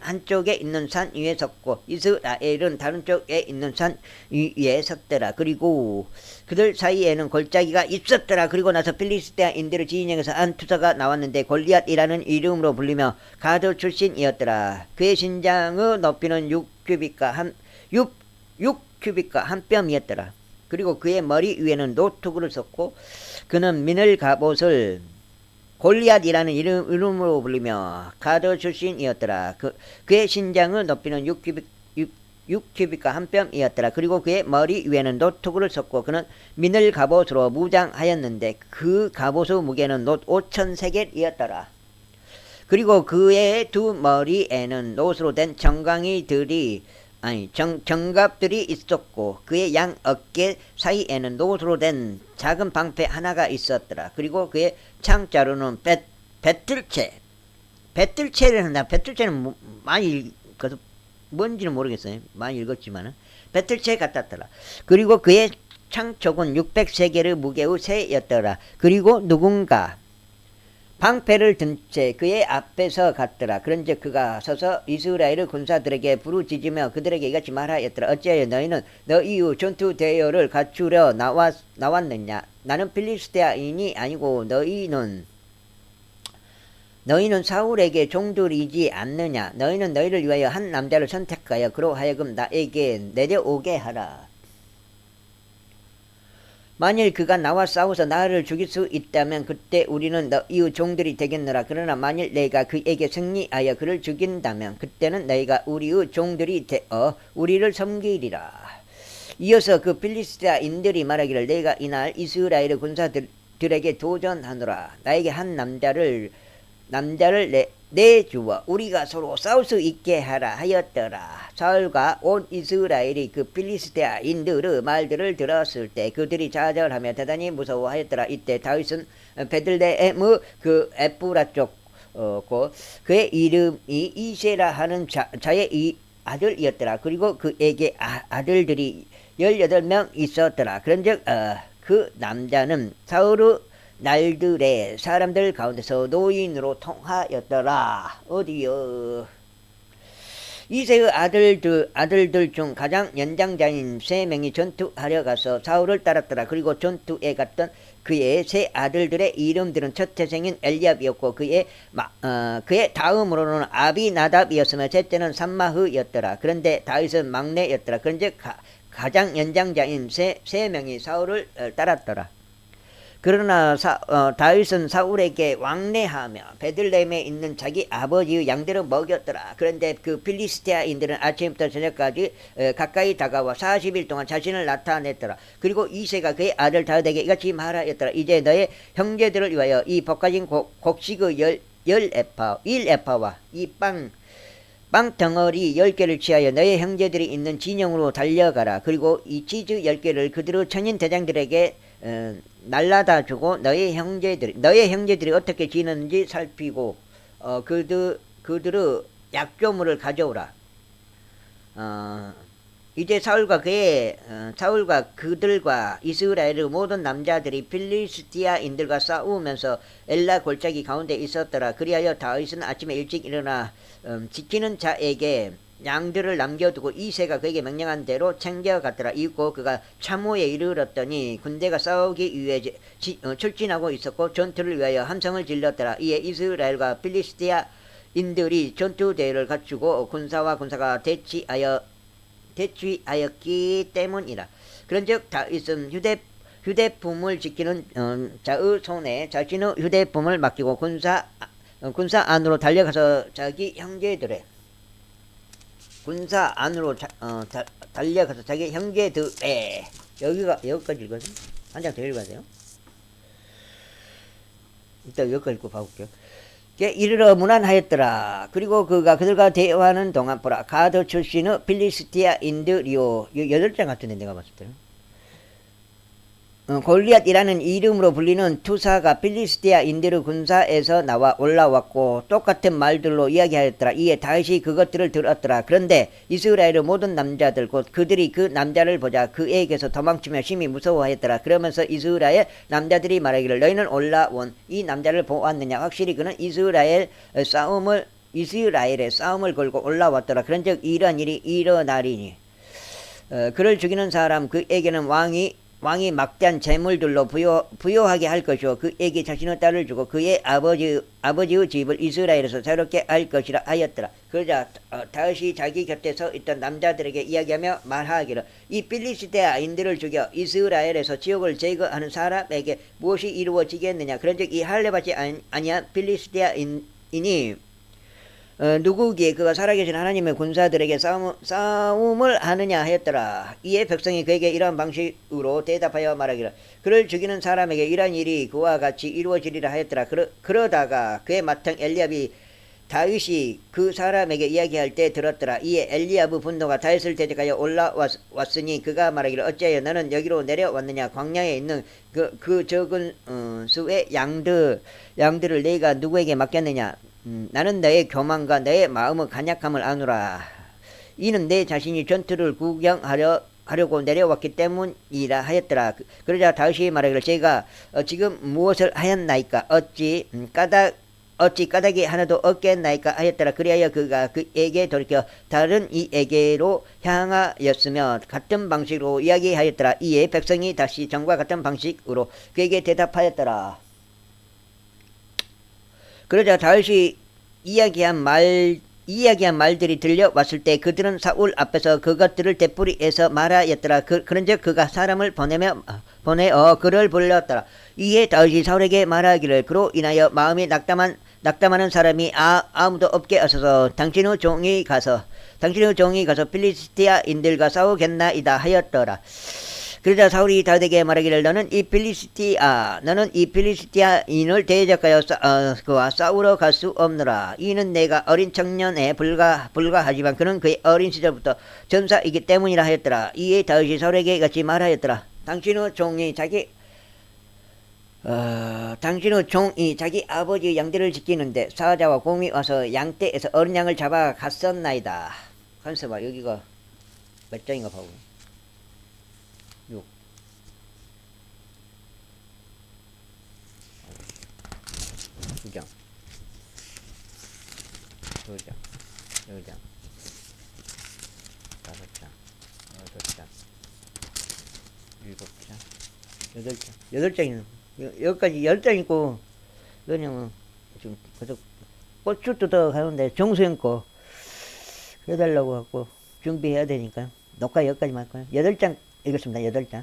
한쪽에 있는 산 위에 섰고 이스라엘은 다른 쪽에 있는 산 위에 섰더라. 그리고 그들 사이에는 골짜기가 있었더라. 그리고 나서 필리스티아인들의 진영에서 한 투사가 나왔는데 골리앗이라는 이름으로 불리며 가드 출신이었더라. 그의 신장의 높이는 6규빗과 한 뼘이었더라. 그리고 그의 머리 위에는 노트구를 썼고 그는 민을 갑옷을 골리앗이라는 이름으로 불리며 가드 출신이었더라. 그의 신장의 높이는 6규빗과 한 뼘이었더라. 그리고 그의 머리 위에는 노트구를 썼고 그는 민을 갑옷으로 무장하였는데 그 갑옷의 무게는 놋 5,000세겔이었더라. 그리고 그의 두 머리에는 놋으로 된 정갑들이 있었고 그의 양 어깨 사이에는 놋으로 된 작은 방패 하나가 있었더라. 그리고 그의 창자루는 배틀체를 한다. 배틀체는 많이 읽어서 뭔지는 모르겠어요. 많이 읽었지만은 배틀체 같았더라. 그리고 그의 창촉은 600세겔의 무게의 새였더라. 그리고 누군가 방패를 든 채 그의 앞에서 갔더라. 그런즉 그가 서서 이스라엘의 군사들에게 부르짖으며 그들에게 이같이 말하였더라. 어찌하여 너희는 너희의 전투 대열을 갖추려 나왔느냐? 나는 필리스티아인이 아니고 너희는 사울에게 종들이지 않느냐? 너희는 너희를 위하여 한 남자를 선택하여 그로 하여금 나에게 내려오게 하라. 만일 그가 나와 싸워서 나를 죽일 수 있다면 그때 우리는 너희의 종들이 되겠노라. 그러나 만일 내가 그에게 승리하여 그를 죽인다면 그때는 너희가 우리의 종들이 되어 우리를 섬기리라. 이어서 그 필리스티아인들이 말하기를 내가 이날 이스라엘의 군사들에게 도전하노라. 나에게 한 남자를 내주어 우리가 서로 싸울 수 있게 하라 하였더라. 사울과 온 이스라엘이 그 필리스티아인들의 말들을 들었을 때 그들이 좌절하며 대단히 무서워하였더라. 이때 다윗은 베들레헴의 그 에프라 쪽 그의 이름이 이세라 하는 자의 아들이었더라. 그리고 그에게 아들들이 18명 있었더라. 그런즉 그 남자는 사울의 날들의 사람들 가운데서 노인으로 통하였더라. 어디요? 이새의 아들들 중 가장 연장자인 3명이 전투하려 가서 사울을 따랐더라. 그리고 전투에 갔던 그의 세 아들들의 이름들은 첫 태생인 엘리압이었고 그의 다음으로는 아비나답이었으며 셋째는 삼마흐였더라. 그런데 다윗은 막내였더라. 그런즉 가장 연장자인 세 명이 사울을 따랐더라. 그러나 다윗은 사울에게 왕래하며 베들레헴에 있는 자기 아버지의 양들을 먹였더라. 그런데 그 필리스티아인들은 아침부터 저녁까지 가까이 다가와 40일 동안 자신을 나타냈더라. 그리고 이새가 그의 아들 다윗에게 이같이 말하였더라. 이제 너의 형제들을 위하여 이 볶아진 곡식의 1에파와 이 빵 덩어리 10개를 취하여 너의 형제들이 있는 진영으로 달려가라. 그리고 이 치즈 10개를 그들의 천인 대장들에게 날라다 주고 너의 형제들이 어떻게 지내는지 살피고 그들의 약조물을 가져오라. 이제 사울과 그들과 이스라엘의 모든 남자들이 필리스티아인들과 싸우면서 엘라 골짜기 가운데 있었더라. 그리하여 다윗은 아침에 일찍 일어나 지키는 자에게 양들을 남겨두고 이새가 그에게 명령한 대로 챙겨갔더라. 이윽고 그가 참호에 이르렀더니 군대가 싸우기 위해 출진하고 있었고 전투를 위하여 함성을 질렀더라. 이에 이스라엘과 필리스티아인들이 전투대를 갖추고 군사가 대치하였기 때문이라. 그런즉 다윗은 휴대품을 지키는 자의 손에 자신의 휴대품을 맡기고 군사 안으로 달려가서 자기 형제들의 여기까지 읽어서 한 장 더 읽어야 일단 여기까지 읽고 봐볼게요. 이르러 무난하였더라. 그리고 그가 그들과 대화하는 동안 보라 가드 출신의 필리스티아인들이요 8장 같은데 내가 봤을 때는 골리앗이라는 이름으로 불리는 투사가 필리스티아인들의 군사에서 나와 올라왔고 똑같은 말들로 이야기하였더라. 이에 다윗이 그것들을 들었더라. 그런데 이스라엘의 모든 남자들 곧 그들이 그 남자를 보자 그에게서 도망치며 심히 무서워하였더라. 그러면서 이스라엘 남자들이 말하기를 너희는 올라온 이 남자를 보았느냐. 확실히 그는 이스라엘의 싸움을 걸고 올라왔더라. 그런즉 이런 일이 일어나리니 그를 죽이는 사람 그에게는 왕이 막대한 재물들로 부요하게 할 것이요 그에게 자신의 딸을 주고 그의 아버지의 집을 이스라엘에서 새롭게 할 것이라 하였더라. 그러자 다윗이 자기 곁에 서 있던 남자들에게 이야기하며 말하기를 이 필리스티아인들을 죽여 이스라엘에서 지옥을 제거하는 사람에게 무엇이 이루어지겠느냐. 그런즉 이 할례받지 아니한 필리스티아인이 누구기에 그가 살아계신 하나님의 군사들에게 싸움을 하느냐 하였더라. 이에 백성이 그에게 이러한 방식으로 대답하여 말하기를 그를 죽이는 사람에게 이러한 일이 그와 같이 이루어지리라 하였더라. 그러다가 그의 맏형 엘리압이 다윗이 그 사람에게 이야기할 때 들었더라. 이에 엘리압의 분노가 다윗을 대적하여 올라왔으니 그가 말하기를 어찌하여 너는 여기로 내려왔느냐. 광야에 있는 그 적은 수의 양들을 내가 누구에게 맡겼느냐. 나는 너의 교만과 너의 마음의 간약함을 아노라. 이는 내 자신이 전투를 구경하려고 내려왔기 때문이라 하였더라. 그러자 다윗이 말하기를 제가 지금 무엇을 하였나이까. 어찌 까닭이 하나도 없겠나이까 하였더라. 그리하여 그가 그에게 돌이켜 다른 이에게로 향하였으며 같은 방식으로 이야기하였더라. 이에 백성이 다시 전과 같은 방식으로 그에게 대답하였더라. 그러자 다윗이 이야기한 말들이 들려왔을 때 그들은 사울 앞에서 그것들을 되풀이해서 말하였더라. 그런즉 그가 사람을 보내어 그를 불렀더라. 이에 다윗이 사울에게 말하기를 그로 인하여 마음이 낙담하는 사람이 아무도 없게 하소서. 당신의 종이 가서 필리스티아인들과 싸우겠나이다 하였더라. 그러자 사울이 다윗에게 말하기를 너는 이 필리스티아인을 대적하여 그와 싸우러 갈 수 없노라. 이는 내가 어린 청년에 불과하지만 그는 그의 어린 시절부터 전사이기 때문이라 하였더라. 이에 다윗이 사울에게 같이 말하였더라. 당신의 종이 자기 아버지의 양들을 지키는데 사자와 곰이 와서 양떼에서 어린 양을 잡아 갔었나이다. 간수 봐. 여기가 몇 장인가 봐고. 6. 두 장. 두 장. 네 장. 다섯 장. 여섯 장. 일곱 장. 여덟 장. 여덟 장이네. 여기까지 10장 있고, 왜냐면, 지금 계속 고추 뜯어 가는데 정수형 거 해달라고 하고 준비해야 되니까 녹화 여기까지만 할 거예요. 8장 읽었습니다. 8장.